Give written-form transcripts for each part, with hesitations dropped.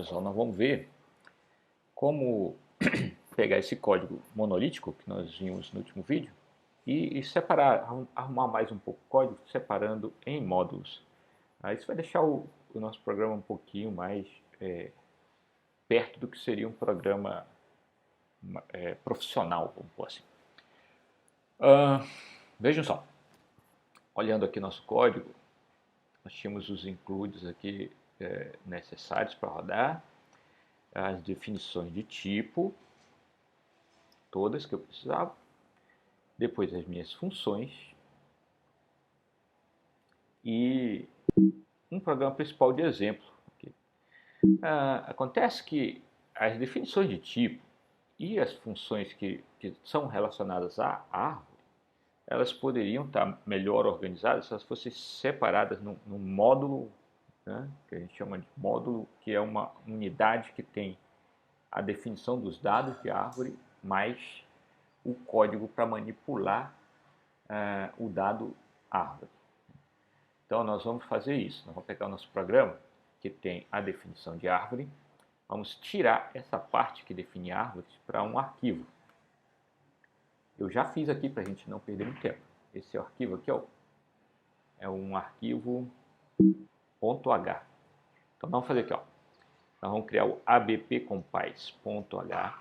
pessoal, nós vamos ver como pegar esse código monolítico que nós vimos no último vídeo e separar, arrumar mais um pouco o código, separando em módulos. Isso vai deixar o nosso programa um pouquinho mais perto do que seria um programa profissional, vamos pôr assim. Vejam só, olhando aqui nosso código, nós tínhamos os includes aqui necessários para rodar, as definições de tipo, todas que eu precisava, depois as minhas funções e um programa principal de exemplo. Acontece que as definições de tipo e as funções que são relacionadas à árvore, elas poderiam estar melhor organizadas se elas fossem separadas num módulo, né, que a gente chama de módulo, que é uma unidade que tem a definição dos dados de árvore mais o código para manipular o dado árvore. Então nós vamos fazer isso, nós vamos pegar o nosso programa que tem a definição de árvore, vamos tirar essa parte que define árvores para um arquivo. Eu já fiz aqui para a gente não perder muito tempo. Esse arquivo aqui é um arquivo .h. Então vamos fazer aqui, nós vamos criar o abpcompile.h.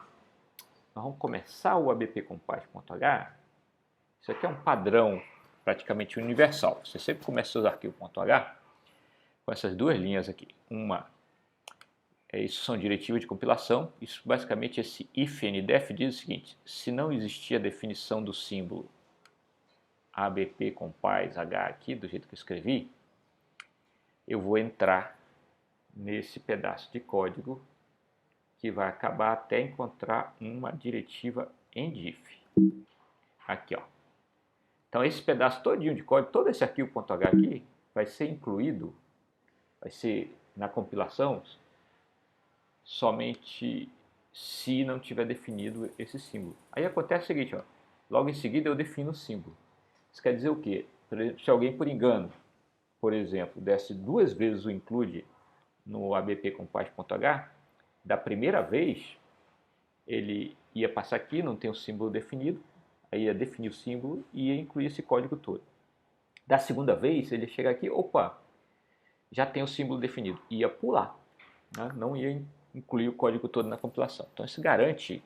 Nós vamos começar o abpcompile.h. Isso aqui é um padrão praticamente universal. Você sempre começa seus arquivos .h com essas duas linhas aqui. Isso são diretivas de compilação. Isso basicamente, esse ifndef diz o seguinte: se não existir a definição do símbolo abpcompile h aqui, do jeito que eu escrevi, eu vou entrar nesse pedaço de código que vai acabar até encontrar uma diretiva endif. Aqui, Então esse pedaço todinho de código, todo esse arquivo .h aqui, vai ser incluído, vai ser na compilação, somente se não tiver definido esse símbolo. Aí acontece o seguinte, logo em seguida eu defino o símbolo. Isso quer dizer o quê? Se alguém por engano, por exemplo, desse duas vezes o include no abpcompile.h, da primeira vez ele ia passar aqui, não tem o símbolo definido, aí ia definir o símbolo e ia incluir esse código todo. Da segunda vez ele ia chegar aqui, opa, já tem o símbolo definido, ia pular, né? Não ia incluir o código todo na compilação. Então isso garante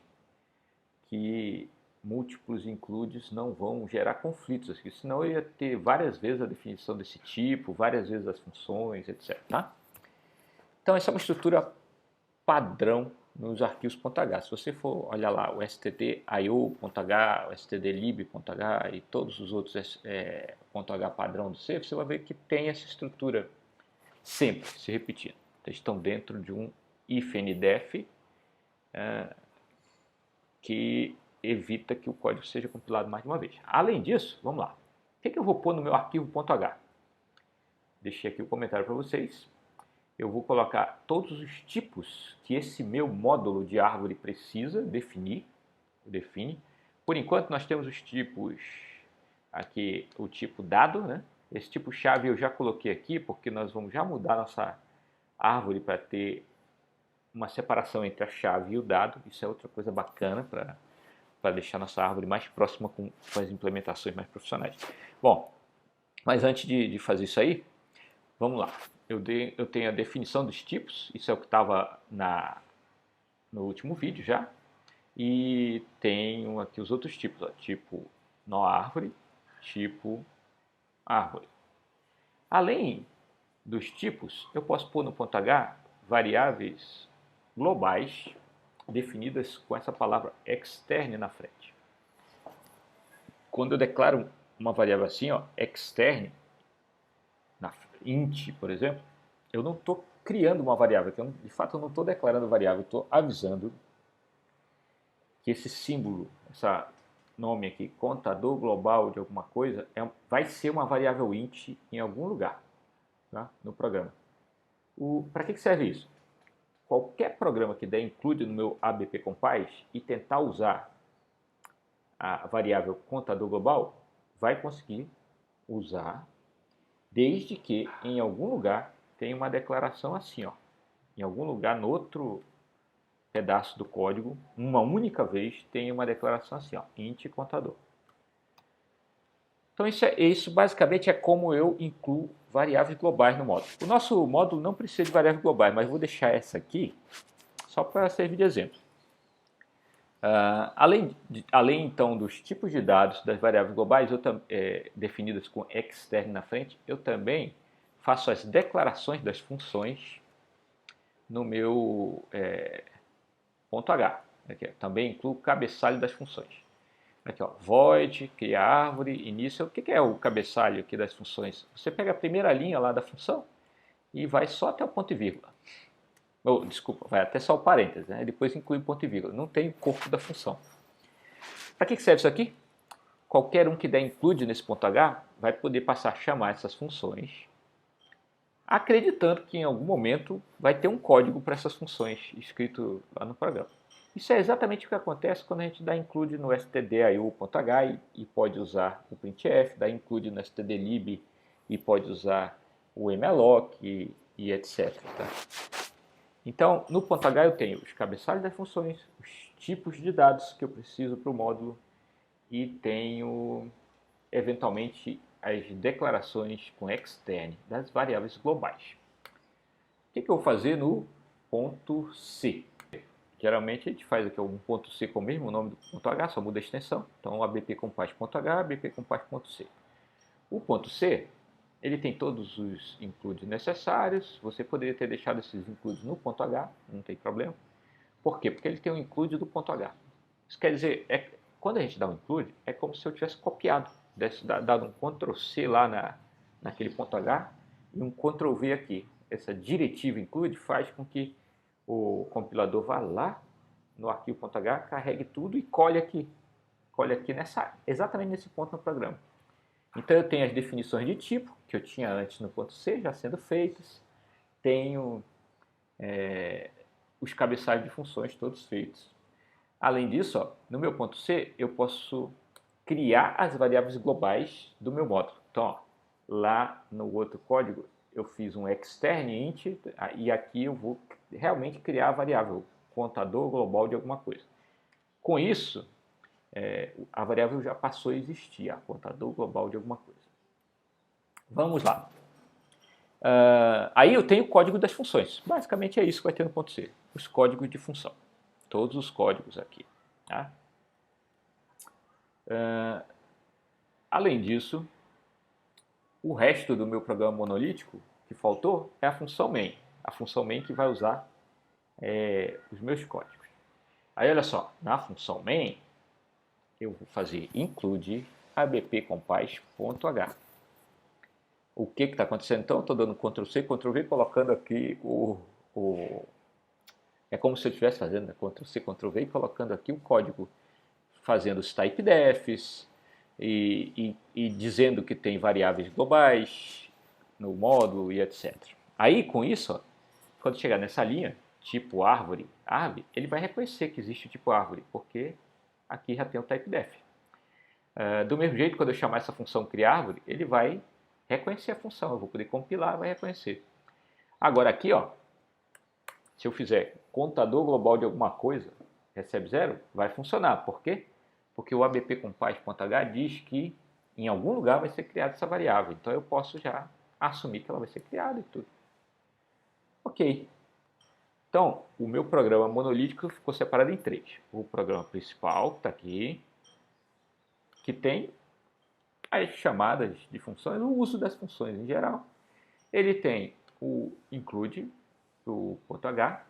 que múltiplos includes não vão gerar conflitos aqui, senão eu ia ter várias vezes a definição desse tipo, várias vezes as funções, etc. Tá? Então essa é uma estrutura padrão nos arquivos .h. Se você for olhar lá o stdio.h, o stdlib.h e todos os outros .h padrão do C, você vai ver que tem essa estrutura sempre se repetindo. Eles estão dentro de um ifndef que evita que o código seja compilado mais de uma vez. Além disso, vamos lá. O que eu vou pôr no meu arquivo .h? Deixei aqui o comentário para vocês. Eu vou colocar todos os tipos que esse meu módulo de árvore precisa define. Por enquanto nós temos os tipos aqui, o tipo dado, né? Esse tipo chave eu já coloquei aqui porque nós vamos já mudar nossa árvore para ter uma separação entre a chave e o dado. Isso é outra coisa bacana para deixar nossa árvore mais próxima com as implementações mais profissionais. Bom, mas antes de fazer isso aí, vamos lá. Eu tenho a definição dos tipos, isso é o que estava no último vídeo já. E tenho aqui os outros tipos, tipo nó árvore, tipo árvore. Além dos tipos, eu posso pôr no .h variáveis globais definidas com essa palavra extern na frente. Quando eu declaro uma variável assim, extern, int, por exemplo, eu não estou criando uma variável, de fato eu não estou declarando variável, eu estou avisando que esse símbolo, esse nome aqui, contador global de alguma coisa, vai ser uma variável int em algum lugar, tá? No programa. Para que serve isso? Qualquer programa que der include no meu abpcompile e tentar usar a variável contador global, vai conseguir usar, desde que em algum lugar tenha uma declaração assim, em algum lugar no outro pedaço do código, uma única vez, tem uma declaração assim, ó, int contador. Então isso basicamente é como eu incluo variáveis globais no módulo. O nosso módulo não precisa de variáveis globais, mas vou deixar essa aqui só para servir de exemplo. Além então dos tipos de dados das variáveis globais definidas com extern na frente, eu também faço as declarações das funções no meu ponto H. Aqui, também incluo o cabeçalho das funções. Aqui, ó, void, criar árvore, início. O que é o cabeçalho aqui das funções? Você pega a primeira linha lá da função e vai só até o ponto e vírgula. Desculpa, vai até só o parênteses, né? Depois inclui ponto e vírgula. Não tem o corpo da função. Para que serve isso aqui? Qualquer um que der include nesse ponto H vai poder passar a chamar essas funções, acreditando que em algum momento vai ter um código para essas funções escrito lá no programa. Isso é exatamente o que acontece quando a gente dá include no stdio.h e pode usar o printf, dá include no stdlib e pode usar o malloc e etc. Tá? Então, no ponto H eu tenho os cabeçalhos das funções, os tipos de dados que eu preciso para o módulo e tenho, eventualmente, as declarações com extern das variáveis globais. O que eu vou fazer no ponto C? Geralmente a gente faz aqui um ponto C com o mesmo nome do ponto H, só muda a extensão. Então, abpcompás.h, abpcompás.c. O ponto C, ele tem todos os includes necessários. Você poderia ter deixado esses includes no ponto H, não tem problema. Por quê? Porque ele tem um include do ponto H. Isso quer dizer, quando a gente dá um include, é como se eu tivesse copiado, dado um Ctrl C lá naquele ponto H e um Ctrl V aqui. Essa diretiva include faz com que o compilador vá lá no arquivo.h, carregue tudo e colhe aqui exatamente nesse ponto no programa. Então eu tenho as definições de tipo, que eu tinha antes no ponto C, já sendo feitas, tenho os cabeçalhos de funções todos feitos. Além disso, ó, no meu ponto C, eu posso criar as variáveis globais do meu módulo. Então, ó, lá no outro código, eu fiz um extern int e aqui eu vou realmente criar a variável, contador global de alguma coisa. Com isso, a variável já passou a existir, a contador global de alguma coisa. Vamos lá. Aí eu tenho o código das funções. Basicamente é isso que vai ter no ponto C. Os códigos de função. Todos os códigos aqui. Tá? Além disso, o resto do meu programa monolítico que faltou é a função main. A função main que vai usar os meus códigos. Aí olha só, na função main eu vou fazer include abpcompás.h. O que está acontecendo então? Estou dando Ctrl C, Ctrl V, colocando aqui é como se eu estivesse fazendo Ctrl C, Ctrl V e colocando aqui o código, fazendo os typedefs e dizendo que tem variáveis globais no módulo e etc. Aí com isso, ó, quando chegar nessa linha, tipo árvore, ele vai reconhecer que existe o tipo árvore, porque aqui já tem o typedef. Do mesmo jeito, quando eu chamar essa função criar árvore, ele vai reconhecer a função, eu vou poder compilar, vai reconhecer. Agora aqui, ó, se eu fizer contador global de alguma coisa, recebe 0, vai funcionar. Por quê? Porque o abpcompás.h diz que em algum lugar vai ser criada essa variável. Então eu posso já assumir que ela vai ser criada e tudo. Ok. Então, o meu programa monolítico ficou separado em 3. O programa principal, que está aqui, que tem as chamadas de funções, o uso das funções em geral. Ele tem o include, do ponto H,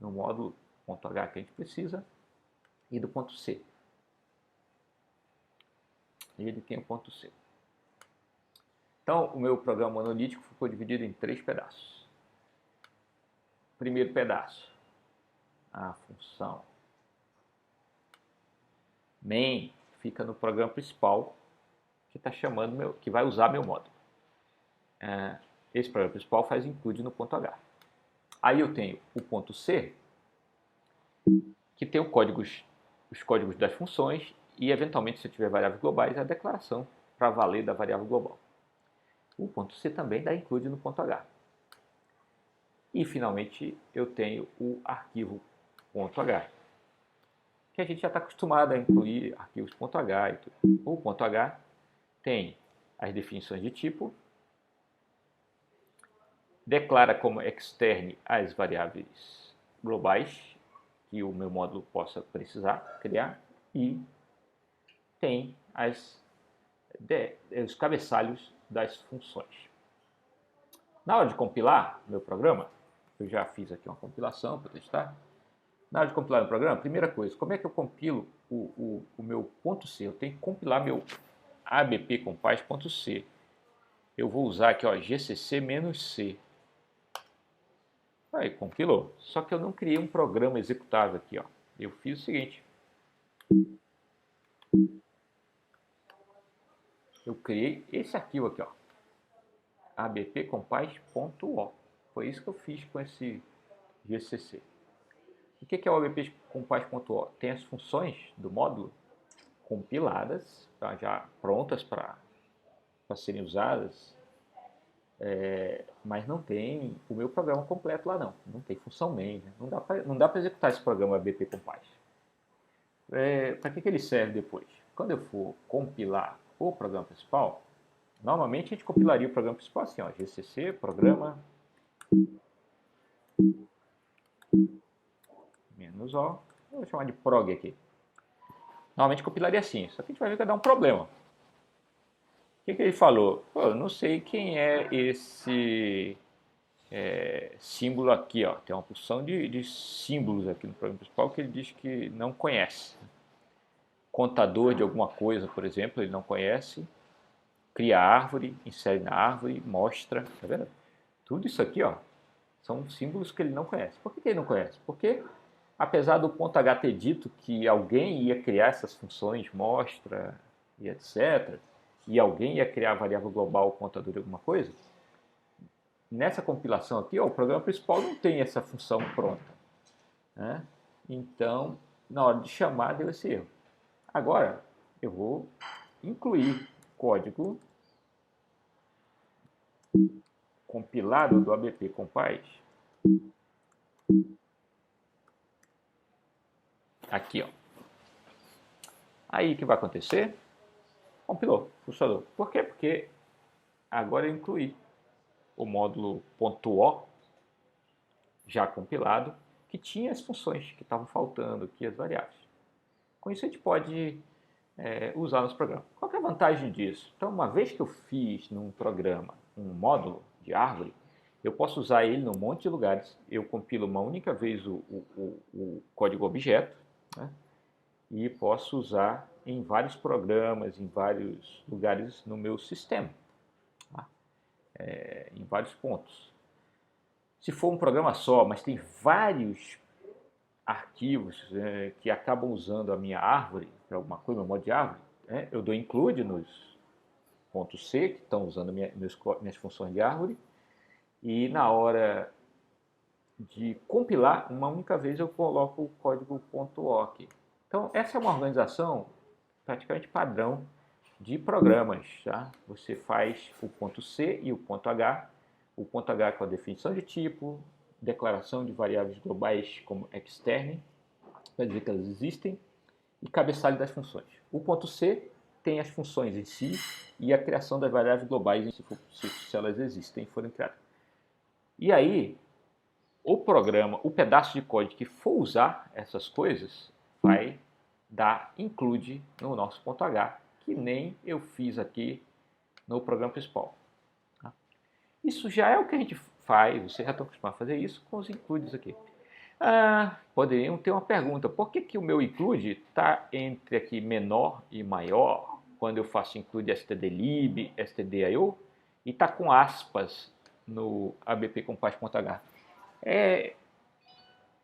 no módulo ponto H que a gente precisa, e do ponto C. E ele tem o ponto C. Então, o meu programa monolítico ficou dividido em 3 pedaços. Primeiro pedaço, a função main fica no programa principal que está chamando que vai usar meu módulo. Esse programa principal faz include no ponto H. Aí eu tenho o ponto C, que tem os códigos das funções e, eventualmente, se eu tiver variáveis globais, a declaração para valer da variável global. O ponto C também dá include no ponto H. E finalmente eu tenho o arquivo .h, que a gente já está acostumado a incluir arquivos .h e tudo. O .h tem as definições de tipo, declara como externe as variáveis globais que o meu módulo possa precisar criar e tem os cabeçalhos das funções. Na hora de compilar meu programa, eu já fiz aqui uma compilação para testar. Na hora de compilar o programa, primeira coisa, como é que eu compilo o meu .c? Eu tenho que compilar meu abpcompile.c. Eu vou usar aqui, ó, gcc-c. Aí, compilou. Só que eu não criei um programa executável aqui, ó. Eu fiz o seguinte. Eu criei esse arquivo aqui, ó, abpcompile.o. Foi isso que eu fiz com esse gcc. O que é o abpcompile.o? Tem as funções do módulo compiladas, tá, já prontas para serem usadas, mas não tem o meu programa completo lá não. Não tem função main, né? Não dá para executar esse programa abpcompile. Para que ele serve depois? Quando eu for compilar o programa principal, normalmente a gente compilaria o programa principal assim, ó, gcc, programa, menos O, vou chamar de prog aqui. Normalmente compilaria assim, só que a gente vai ver que vai dar um problema. O que ele falou? Pô, eu não sei quem é esse símbolo aqui, ó. Tem uma porção de símbolos aqui no programa principal que ele diz que não conhece. Contador de alguma coisa, por exemplo, ele não conhece. Cria árvore, insere na árvore, mostra, tá vendo? Tudo isso aqui, ó, são símbolos que ele não conhece. Por que ele não conhece? Porque, apesar do .h ter dito que alguém ia criar essas funções, mostra e etc., e alguém ia criar a variável global contador de alguma coisa, nessa compilação aqui, ó, o programa principal não tem essa função pronta, né? Então, na hora de chamar, deu esse erro. Agora, eu vou incluir código compilado do abpcompile aqui, ó. Aí o que vai acontecer? Compilou, funcionou. Por quê? Porque agora eu incluí o módulo .o já compilado, que tinha as funções que estavam faltando aqui, as variáveis. Com isso a gente pode usar nos programas. Qual que é a vantagem disso? Então, uma vez que eu fiz num programa um módulo de árvore, eu posso usar ele num monte de lugares. Eu compilo uma única vez o código objeto, né? E posso usar em vários programas, em vários lugares no meu sistema, tá? Em vários pontos. Se for um programa só, mas tem vários arquivos que acabam usando a minha árvore para alguma coisa, meu modo de árvore, eu dou include nos .c, que estão usando minhas funções de árvore, e na hora de compilar, uma única vez eu coloco o código .o aqui. Então, essa é uma organização praticamente padrão de programas. Tá? Você faz o .c e o .h. O .h com a definição de tipo, declaração de variáveis globais como externe, para dizer que elas existem, e cabeçalho das funções. O .c tem as funções em si e a criação das variáveis globais se elas existem e forem criadas. E aí, o programa, o pedaço de código que for usar essas coisas, vai dar include no nosso .h, que nem eu fiz aqui no programa principal. Tá? Isso já é o que a gente faz, vocês já estão acostumados a fazer isso com os includes aqui. Poderiam ter uma pergunta, por que o meu include está entre aqui menor e maior, quando eu faço include stdlib, stdio, e está com aspas no abpcompile.h?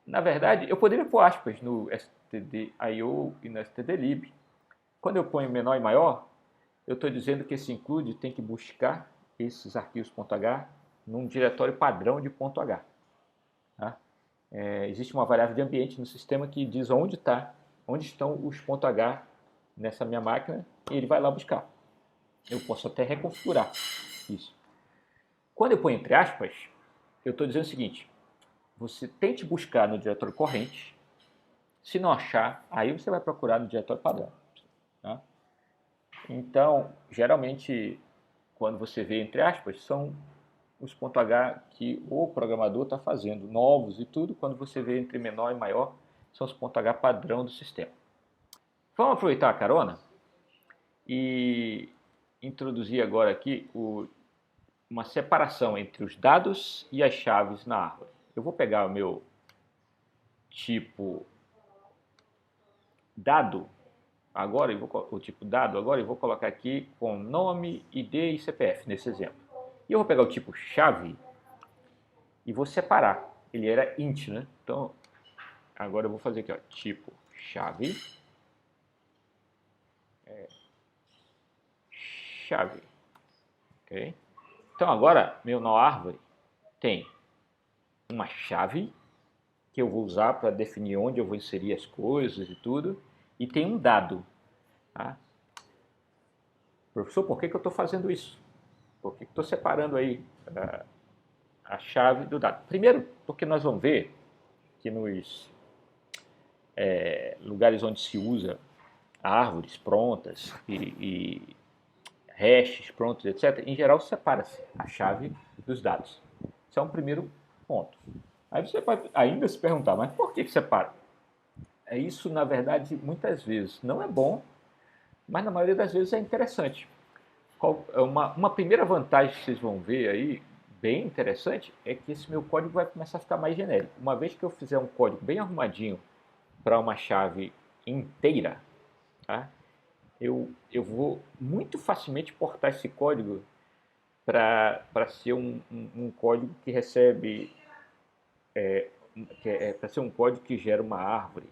Na verdade, eu poderia pôr aspas no stdio e no stdlib. Quando eu ponho menor e maior, eu estou dizendo que esse include tem que buscar esses arquivos .h num diretório padrão de .h. Tá? Existe uma variável de ambiente no sistema que diz onde estão os .h nessa minha máquina e ele vai lá buscar. Eu posso até reconfigurar isso. Quando eu ponho entre aspas, eu estou dizendo o seguinte, você tente buscar no diretório corrente. Se não achar, aí você vai procurar no diretório padrão. Tá? Então, geralmente, quando você vê entre aspas, são os .h que o programador está fazendo, novos e tudo. Quando você vê entre menor e maior, são os .h padrão do sistema. Vamos aproveitar a carona e introduzir agora aqui uma separação entre os dados e as chaves na árvore. Eu vou pegar o meu tipo dado agora, o tipo dado agora, eu vou colocar aqui com nome, ID e CPF nesse exemplo. E eu vou pegar o tipo chave e vou separar. Ele era int, né? Então, agora eu vou fazer aqui, ó, tipo chave, chave, ok? Então agora, meu nó árvore tem uma chave que eu vou usar para definir onde eu vou inserir as coisas e tudo, e tem um dado. Tá? Professor, por que eu estou fazendo isso? Por que estou separando aí a chave do dado? Primeiro, porque nós vamos ver que nos lugares onde se usa árvores prontas e hashes prontos, etc., em geral separa-se a chave dos dados. Isso é um primeiro ponto. Aí você pode ainda se perguntar, mas por que separa? Isso, na verdade, muitas vezes não é bom, mas na maioria das vezes é interessante. Uma primeira vantagem que vocês vão ver aí, bem interessante, é que esse meu código vai começar a ficar mais genérico. Uma vez que eu fizer um código bem arrumadinho para uma chave inteira, tá? eu vou muito facilmente portar esse código para ser um código que recebe, para ser um código que gera uma árvore,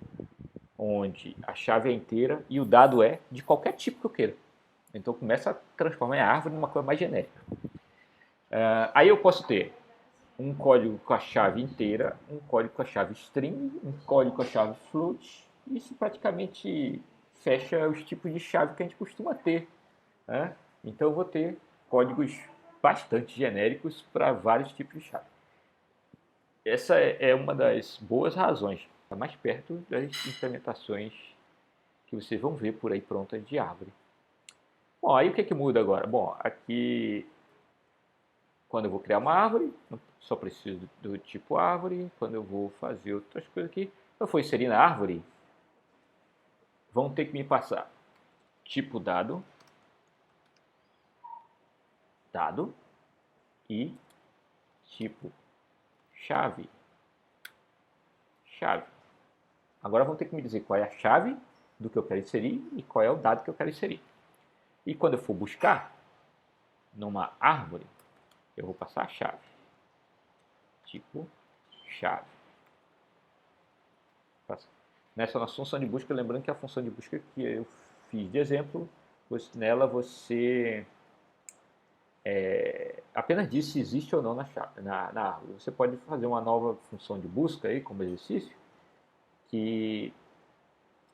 onde a chave é inteira e o dado é de qualquer tipo que eu queira. Então começa a transformar a árvore numa coisa mais genérica. Aí eu posso ter um código com a chave inteira, um código com a chave string, um código com a chave float. Isso praticamente fecha os tipos de chave que a gente costuma ter. Né? Então eu vou ter códigos bastante genéricos para vários tipos de chave. Essa é uma das boas razões, está mais perto das implementações que vocês vão ver por aí prontas de árvore. Bom, aí o que muda agora? Bom, aqui quando eu vou criar uma árvore, só preciso do tipo árvore. Quando eu vou fazer outras coisas aqui, eu for inserir na árvore, vão ter que me passar tipo dado, dado e tipo chave, chave. Agora vão ter que me dizer qual é a chave do que eu quero inserir e qual é o dado que eu quero inserir. E quando eu for buscar numa árvore, eu vou passar a chave, tipo chave. Nessa nossa função de busca, lembrando que a função de busca que eu fiz de exemplo, nela você apenas diz se existe ou não na árvore. Você pode fazer uma nova função de busca aí como exercício, que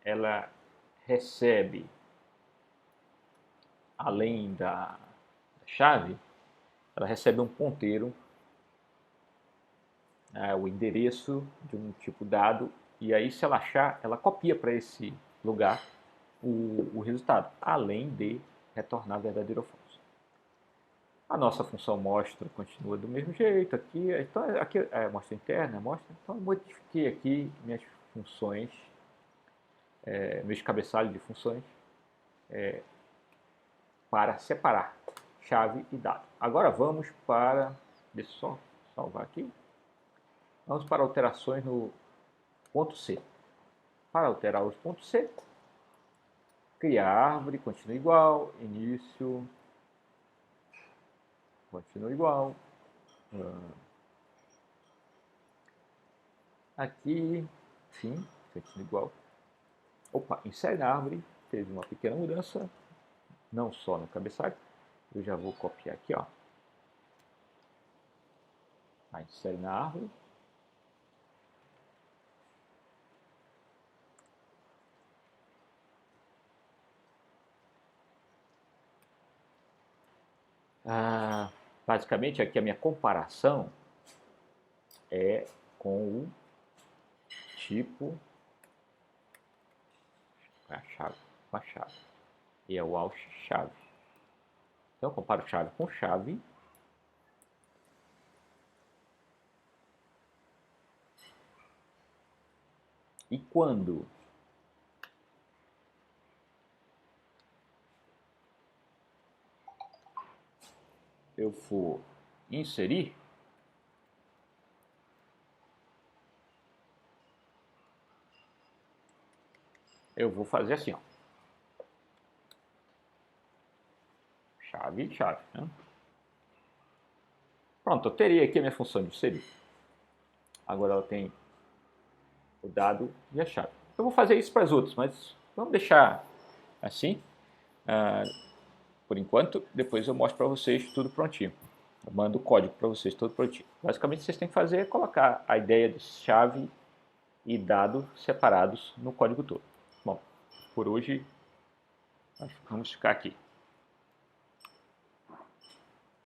ela recebe, além da chave, ela recebe um ponteiro, o endereço de um tipo dado, e aí se ela achar, ela copia para esse lugar o resultado, além de retornar verdadeiro ou falso. A nossa função mostra continua do mesmo jeito aqui, então aqui é mostra interna, mostra, então eu modifiquei aqui minhas funções, meus cabeçalhos de funções, para separar chave e dado. Agora vamos para, deixa eu só salvar aqui, vamos para alterações no ponto C. Para alterar os pontos C, criar árvore, continua igual, início, continua igual. Aqui, sim, continua igual. Opa, insere na árvore, teve uma pequena mudança, não só no cabeçalho. Eu já vou copiar aqui, ó. Insere na árvore. Basicamente aqui a minha comparação é com o tipo, a chave com a chave, e é o alt chave. Então eu comparo chave com chave. E quando eu for inserir, eu vou fazer assim, ó. Chave, chave. Né? Pronto, eu terei aqui a minha função de inserir. Agora ela tem o dado e a chave. Eu vou fazer isso para as outras, mas vamos deixar assim, por enquanto. Depois eu mostro para vocês tudo prontinho. Eu mando o código para vocês tudo prontinho. Basicamente, vocês têm que fazer é colocar a ideia de chave e dado separados no código todo. Bom, por hoje vamos ficar aqui.